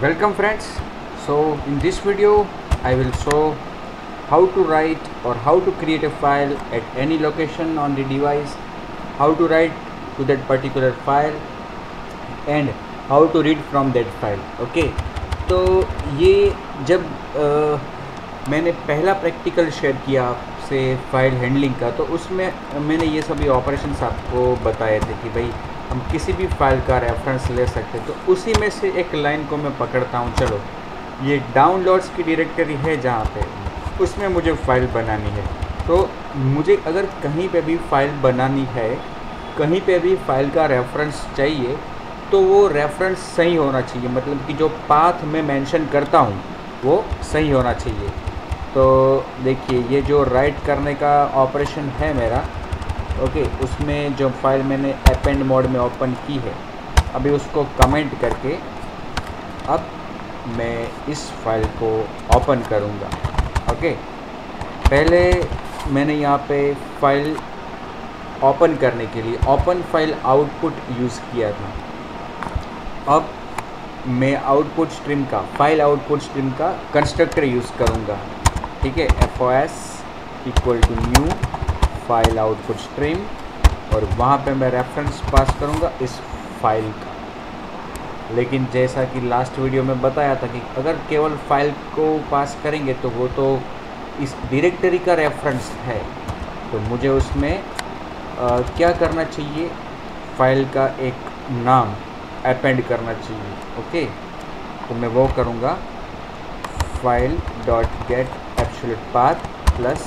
Welcome friends. So in this video I will show how to write or how to create a file at any location on the device, how to write to that particular file and how to read from that file. Okay, तो ये जब मैंने पहला practical share किया आपसे file handling का, तो उसमें मैंने ये सभी ऑपरेशंस आपको बताए थे कि भाई हम किसी भी फाइल का रेफरेंस ले सकते हैं। तो उसी में से एक लाइन को मैं पकड़ता हूँ। चलो, ये डाउनलोड्स की डायरेक्टरी है जहाँ पे उसमें मुझे फ़ाइल बनानी है। तो मुझे अगर कहीं पे भी फ़ाइल बनानी है, कहीं पे भी फ़ाइल का रेफरेंस चाहिए, तो वो रेफरेंस सही होना चाहिए, मतलब कि जो पाथ मैं मेंशन करता हूँ वो सही होना चाहिए। तो देखिए, ये जो राइट करने का ऑपरेशन है मेरा, ओके, उसमें जो फाइल मैंने अपेंड मोड में ओपन की है, अभी उसको कमेंट करके अब मैं इस फाइल को ओपन करूँगा। ओके, पहले मैंने यहाँ पे फाइल ओपन करने के लिए ओपन फाइल आउटपुट यूज़ किया था। अब मैं आउटपुट स्ट्रीम का फाइल आउटपुट स्ट्रीम का कंस्ट्रक्टर यूज़ करूँगा। ठीक है, FOS equal to new file output stream, और वहाँ पे मैं रेफरेंस पास करूँगा इस फाइल का। लेकिन जैसा कि लास्ट वीडियो में बताया था कि अगर केवल फाइल को पास करेंगे तो वो तो इस डायरेक्टरी का रेफरेंस है, तो मुझे उसमें क्या करना चाहिए, फाइल का एक नाम अपेंड करना चाहिए। ओके, तो मैं वो करूँगा, file dot gate absolute path plus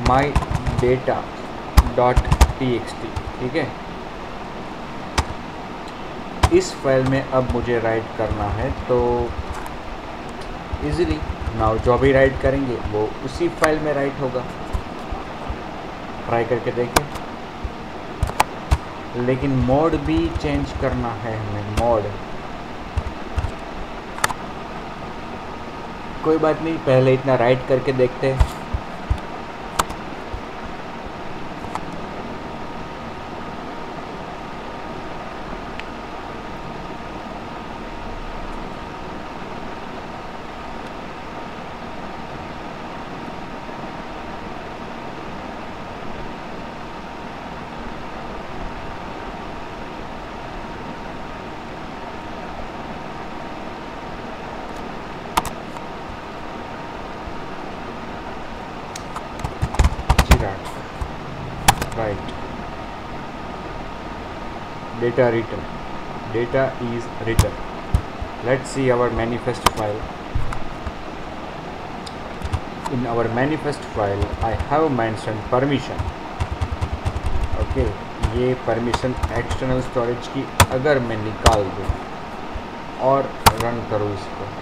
my data dot txt। ठीक है, इस फाइल में अब मुझे राइट करना है। तो इजीली नाउ जो भी राइट करेंगे वो उसी फाइल में राइट होगा। ट्राई करके देखें, लेकिन मोड भी चेंज करना है हमें। मोड कोई बात नहीं, पहले इतना राइट करके देखते हैं। Right, data written, data is written. Let's see our manifest file. In our manifest file I have mentioned permission. Okay, ये परमिशन एक्सटर्नल स्टोरेज की अगर मैं निकाल दूँ और रन करूँ इसको,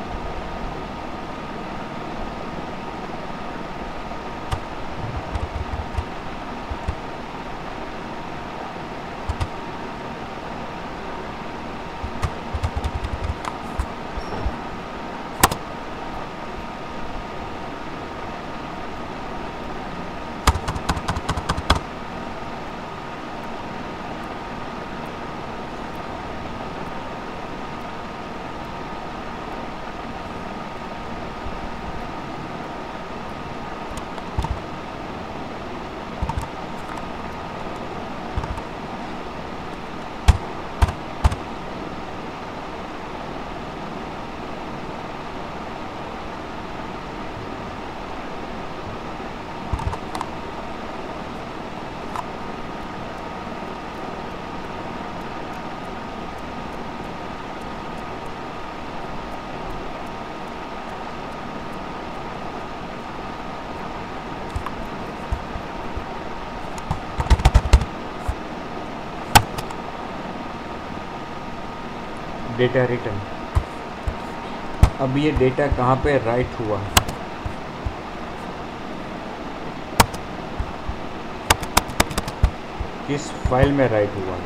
डेटा रिटर्न। अब ये डेटा कहाँ पे राइट हुआ, किस फाइल में राइट हुआ।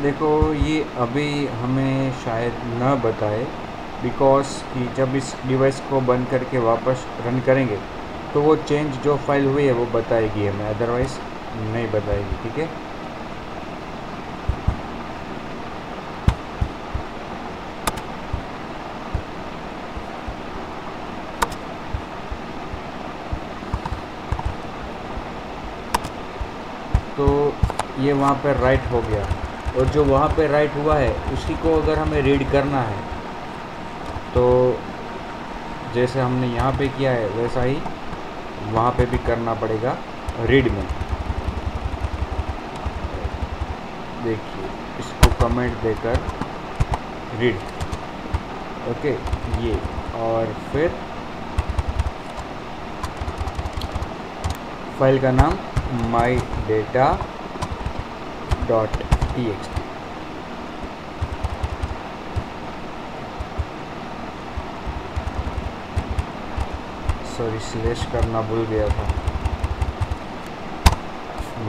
देखो ये अभी हमें शायद न बताए, बिकॉज कि जब इस डिवाइस को बंद करके वापस रन करेंगे तो वो चेंज जो फाइल हुई है वो बताएगी हमें, अदरवाइज़ नहीं बताएगी। ठीक है, तो ये वहाँ पर राइट हो गया, और जो वहाँ पे राइट हुआ है उसी को अगर हमें रीड करना है तो जैसे हमने यहाँ पे किया है वैसा ही वहाँ पे भी करना पड़ेगा रीड में। देखिए इसको कमेंट देकर रीड, ओके ये, और फिर फाइल का नाम my data dot txt। Sorry slash करना भूल गया था,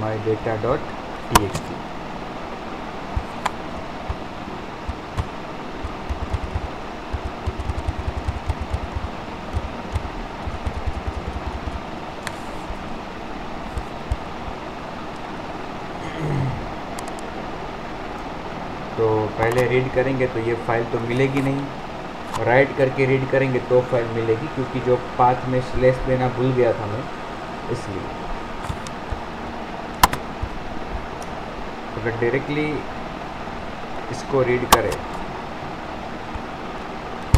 my data डॉट txt। तो पहले रीड करेंगे तो ये फाइल तो मिलेगी नहीं, राइट करके रीड करेंगे तो फाइल मिलेगी, क्योंकि जो पाथ में स्लैश देना भूल गया था मैं, इसलिए। अगर डायरेक्टली इसको रीड करें,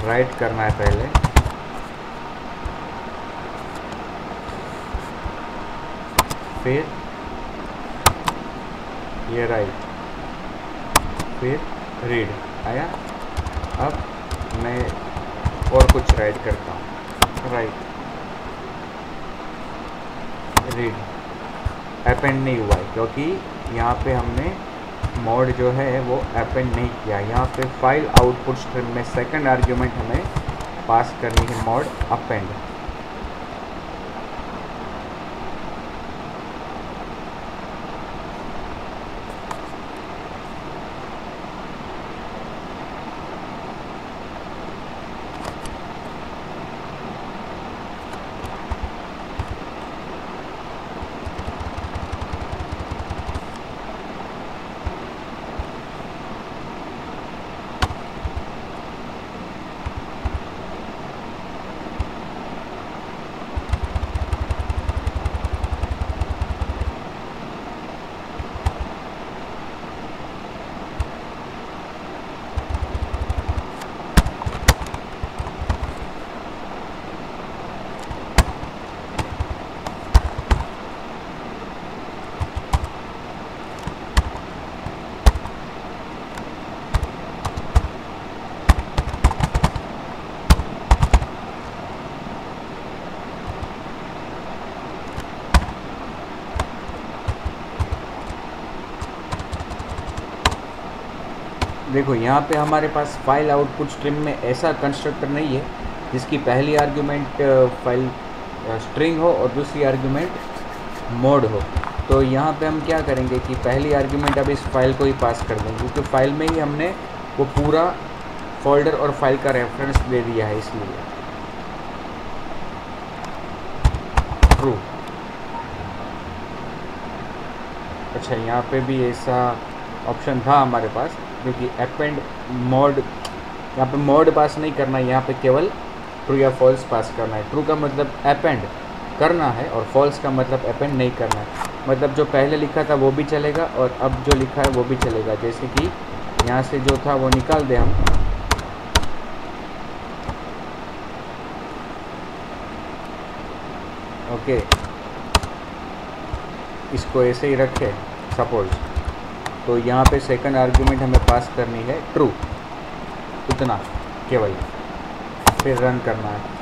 राइट करना है पहले, फिर ये राइट, फिर रीड आया। अब मैं और कुछ राइट करता हूँ, राइट, रीड, अपेंड नहीं हुआ है क्योंकि यहाँ पे हमने मोड जो है वो अपेंड नहीं किया। यहाँ पे फाइल आउटपुट स्ट्रीम में सेकंड आर्ग्यूमेंट हमें पास करनी है मोड अपेंड। देखो यहाँ पे हमारे पास फाइल आउटपुट स्ट्रीम में ऐसा कंस्ट्रक्टर नहीं है जिसकी पहली आर्ग्यूमेंट फाइल स्ट्रिंग हो और दूसरी आर्ग्यूमेंट मोड हो। तो यहाँ पे हम क्या करेंगे कि पहली आर्ग्यूमेंट अब इस फाइल को ही पास कर देंगे, क्योंकि फाइल में ही हमने वो पूरा फोल्डर और फाइल का रेफरेंस दे दिया है, इसलिए ट्रू। अच्छा यहाँ पे भी ऐसा ऑप्शन था हमारे पास, क्योंकि अपेंड मोड, यहाँ पे मोड पास नहीं करना है, यहाँ पे केवल ट्रू या फॉल्स पास करना है। ट्रू का मतलब अपेंड करना है और फॉल्स का मतलब अपेंड नहीं करना है। मतलब जो पहले लिखा था वो भी चलेगा और अब जो लिखा है वो भी चलेगा। जैसे कि यहाँ से जो था वो निकाल दे हम, ओके, इसको ऐसे ही रखे सपोज। तो यहाँ पे सेकंड आर्ग्यूमेंट हमें पास करनी है ट्रू, उतना केवल, फिर रन करना है।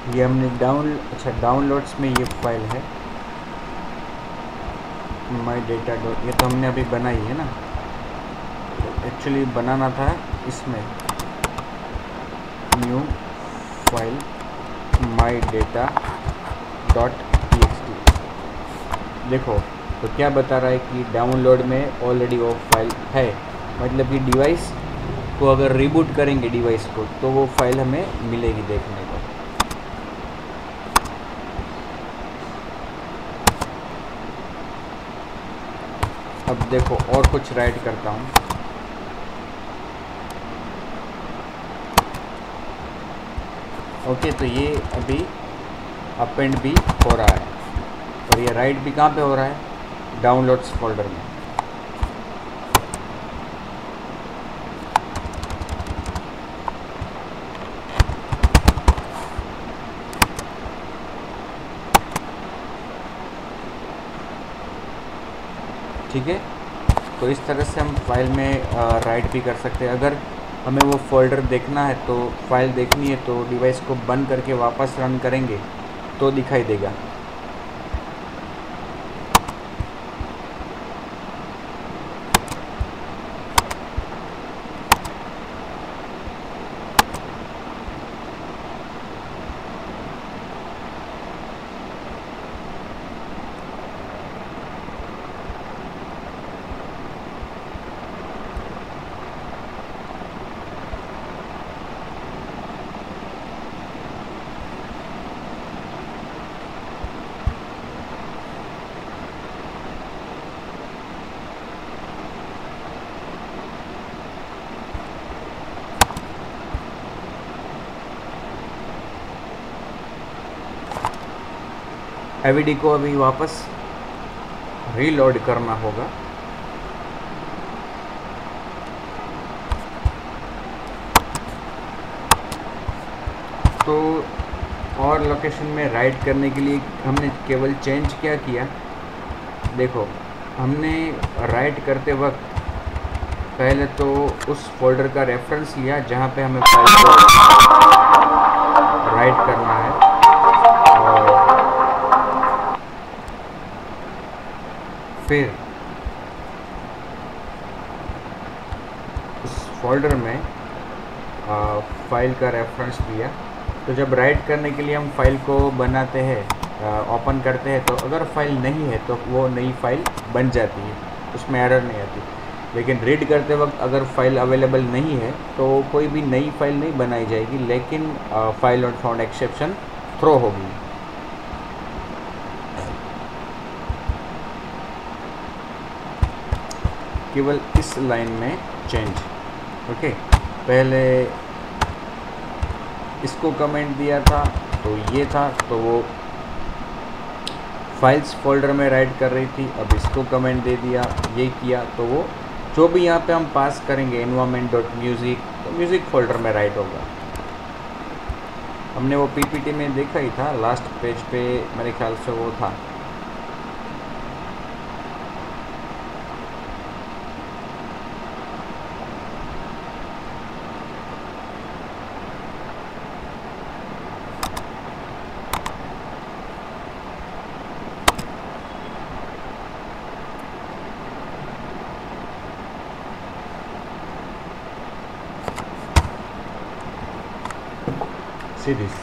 ये हमने डाउनलोड्स में ये फाइल है माई डेटा डॉट, ये तो हमने अभी बनाई है ना, तो एक्चुअली बनाना था इसमें new file my data dot txt। देखो तो क्या बता रहा है कि डाउनलोड में ऑलरेडी वो फाइल है, मतलब कि डिवाइस को अगर रिबूट करेंगे डिवाइस को तो वो फाइल हमें मिलेगी देखने को। अब देखो और कुछ राइट करता हूँ। ओके, तो ये अभी अपेंड भी हो रहा है और ये राइट भी कहाँ पे हो रहा है, डाउनलोड्स फोल्डर में। ठीक है, तो इस तरह से हम फाइल में राइट भी कर सकते हैं। अगर हमें वो फोल्डर देखना है, तो फाइल देखनी है, तो डिवाइस को बंद करके वापस रन करेंगे तो दिखाई देगा। एवीडी को अभी वापस रीलोड करना होगा। तो और लोकेशन में राइट करने के लिए हमने केवल चेंज क्या किया, देखो हमने राइट करते वक्त पहले तो उस फोल्डर का रेफरेंस लिया जहाँ पे हमें फाइल को राइट करना है, और फिर उस फोल्डर में फाइल का रेफरेंस दिया। तो जब राइट करने के लिए हम फाइल को बनाते हैं, ओपन करते हैं, तो अगर फाइल नहीं है तो वो नई फाइल बन जाती है, उसमें एरर नहीं आती। लेकिन रीड करते वक्त अगर फाइल अवेलेबल नहीं है तो कोई भी नई फाइल नहीं बनाई जाएगी, लेकिन file not found exception throw होगी। केवल इस लाइन में चेंज। ओके, पहले इसको कमेंट दिया था तो ये था, तो वो फाइल्स फोल्डर में राइट कर रही थी। अब इसको कमेंट दे दिया, ये किया, तो वो जो भी यहाँ पे हम पास करेंगे environment.music, तो म्यूज़िक फोल्डर में राइट होगा। हमने वो पीपीटी में देखा ही था, लास्ट पेज पे मेरे ख्याल से वो था। See this.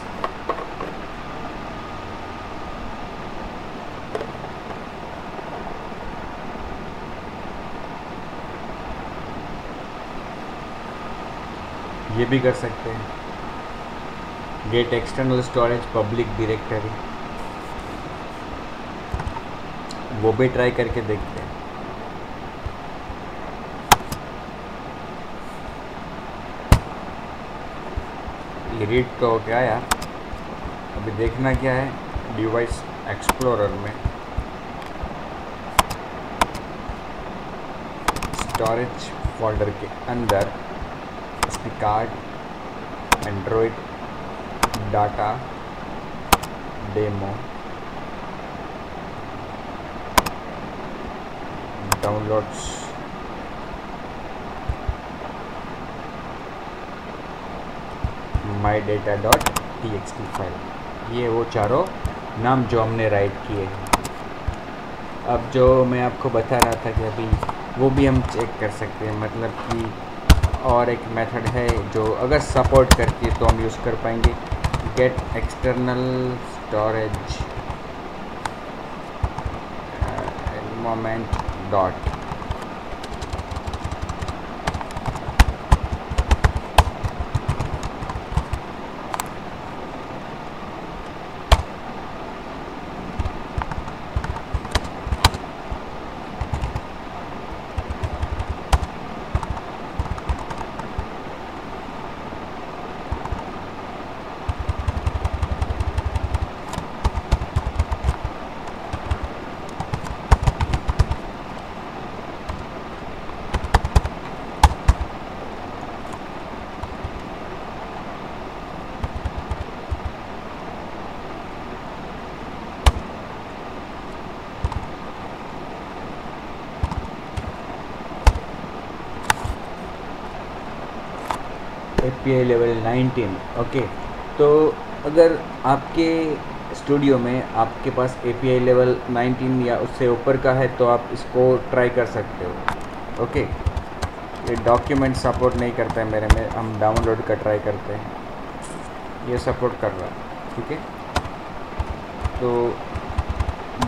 ये भी कर सकते हैं, gate external storage public directory, वो भी ट्राई करके देखते हैं। रीड तो क्या आया, अभी देखना क्या है, डिवाइस एक्सप्लोरर में स्टोरेज फोल्डर के अंदर SD card, Android data, demo, downloads, my data.txt file. ये वो चारों नाम जो हमने राइट किए हैं। अब जो मैं आपको बता रहा था कि अभी वो भी हम चेक कर सकते हैं, मतलब कि और एक मेथड है जो अगर सपोर्ट करती है तो हम यूज़ कर पाएंगे, gate external storage environment dot. API level 19। Okay, तो अगर आपके स्टूडियो में आपके पास API लेवल 19 या उससे ऊपर का है तो आप इसको ट्राई कर सकते हो। ओके, ये डॉक्यूमेंट सपोर्ट नहीं करता है मेरे में, हम डाउनलोड का ट्राई करते हैं, ये सपोर्ट कर रहा है। ठीक है, तो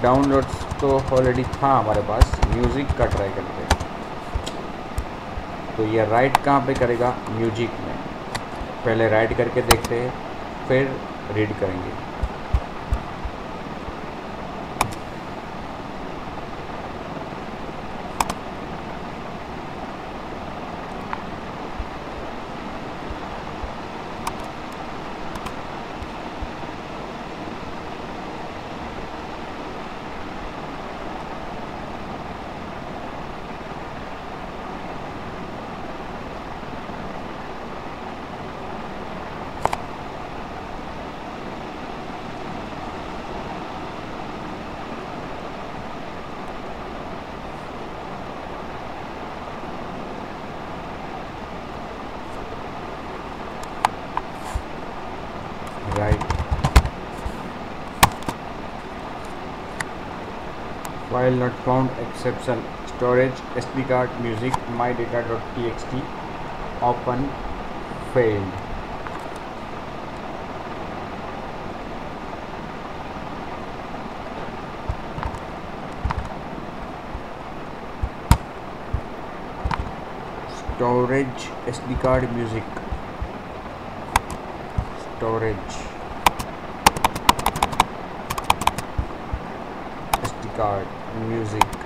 डाउनलोड्स तो ऑलरेडी था हमारे पास, म्यूज़िक का ट्राई करते हैं। तो ये राइट कहाँ पे करेगा? म्यूजिक में। पहले राइट करके देखते हैं, फिर रीड करेंगे। Right, file not found, exception, storage, SD card, music, my data dot TXT, open, failed. Storage, SD card, music, storage, SD card, music.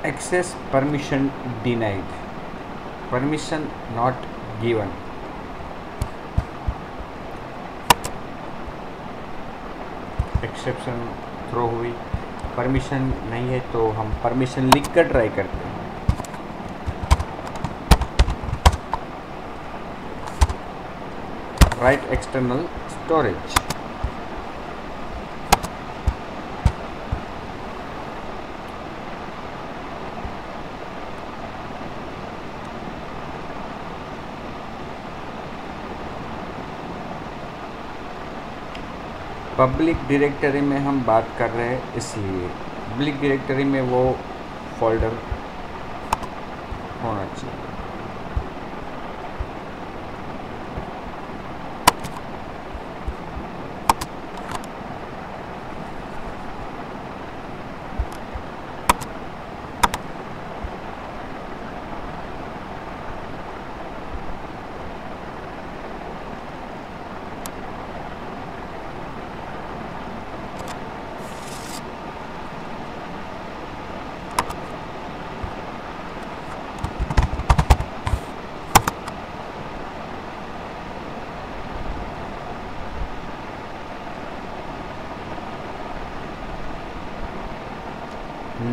Access permission denied, permission not given, exception throw हुई, permission नहीं है तो हम permission लिख कर try करते हैं। Right external storage. Public directory में हम बात कर रहे हैं, इसलिए पब्लिक डायरेक्टरी में वो फोल्डर होना चाहिए।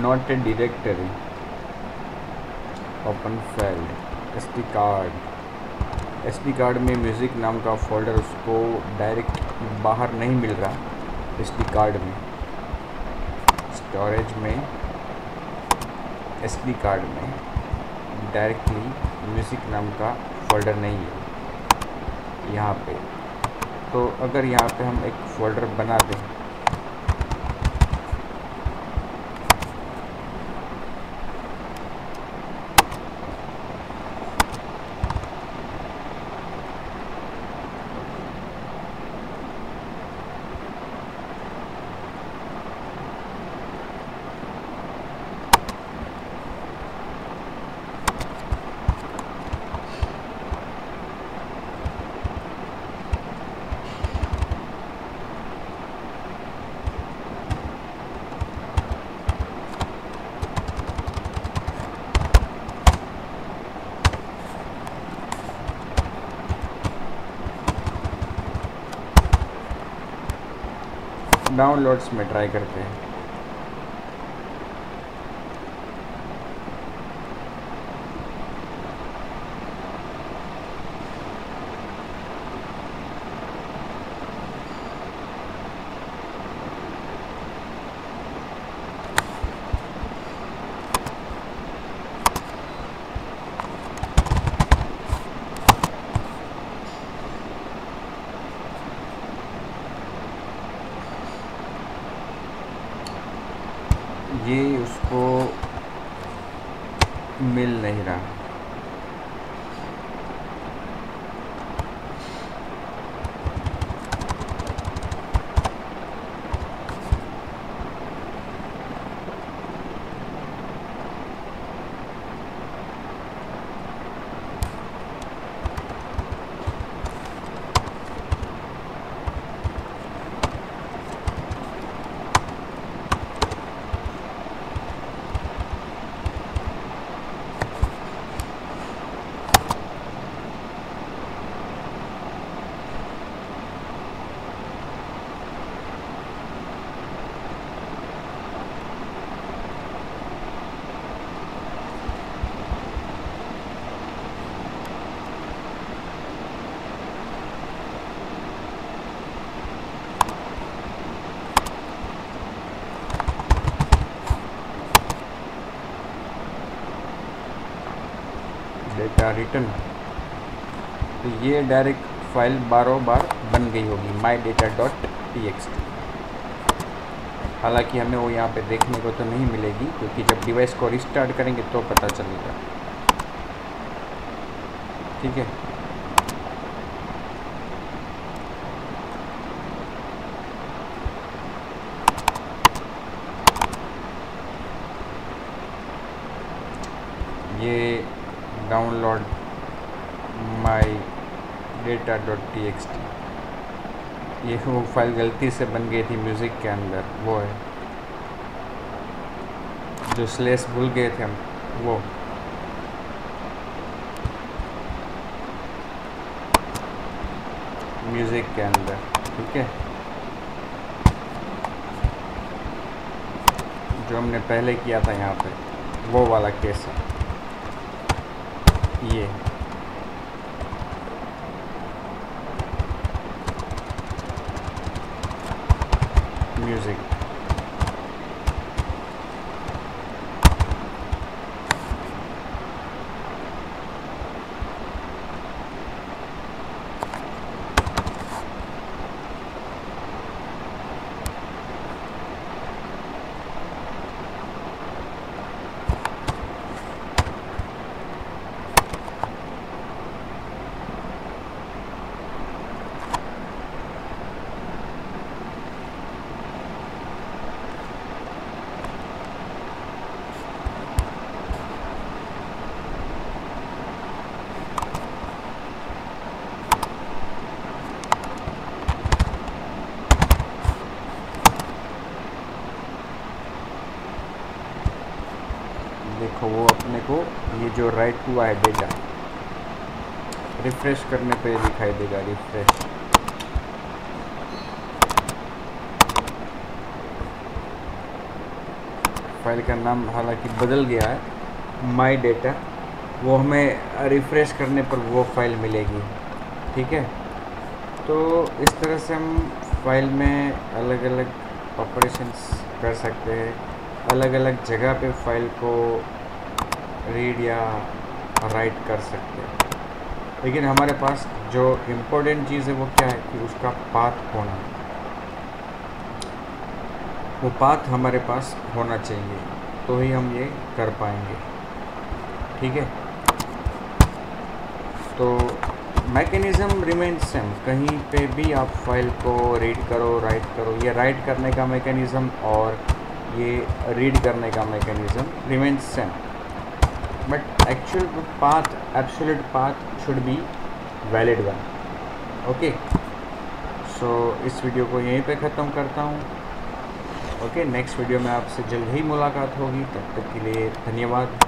Not a directory, open file, SD card. SD card में म्यूज़िक नाम का फोल्डर उसको डायरेक्ट बाहर नहीं मिल रहा। एसडी कार्ड में, स्टोरेज में, एसडी कार्ड में डायरेक्टली म्यूज़िक नाम का फोल्डर नहीं है यहाँ पे। तो अगर यहाँ पे हम एक फ़ोल्डर बना दें, डाउनलोड्स में ट्राई करते हैं। ये उसको मिल नहीं रहा। डेटा रिटर्न, तो ये डायरेक्ट फाइल बार बन गई होगी mydata.txt। हालांकि हमें वो यहाँ पे देखने को तो नहीं मिलेगी, क्योंकि जब डिवाइस को रिस्टार्ट करेंगे तो पता चलेगा। ठीक है, ये डाउनलोड mydata.txt, ये वो फाइल गलती से बन गई थी म्यूज़िक के अंदर, वो है जो स्लेस भूल गए थे हम, वो म्यूज़िक के अंदर। ठीक है, जो हमने पहले किया था यहाँ पे, वो वाला केस है ये। म्यूज़िक देखो, वो अपने को ये जो राइट हुआ है देगा, रिफ्रेश करने पे दिखाई देगा, रिफ्रेश। फाइल का नाम हालांकि बदल गया है, माई डेटा, वो हमें रिफ्रेश करने पर वो फाइल मिलेगी। ठीक है, तो इस तरह से हम फाइल में अलग अलग ऑपरेशंस कर सकते हैं, अलग अलग जगह पे फाइल को रीड या राइट कर सकते हैं। लेकिन हमारे पास जो इम्पोर्टेंट चीज़ है वो क्या है कि उसका पाथ होना, वो पाथ हमारे पास होना चाहिए, तो ही हम ये कर पाएंगे। ठीक है, तो मैकेनिज़्म रिमेन सेम, कहीं पे भी आप फाइल को रीड करो, राइट करो, ये राइट करने का मैकेनिज़्म और ये रीड करने का mechanism remain same, but actual path, absolute path should be valid one. Okay, so इस वीडियो को यहीं पे ख़त्म करता हूँ। ओके, नेक्स्ट वीडियो में आपसे जल्द ही मुलाकात होगी, तब तक के लिए धन्यवाद।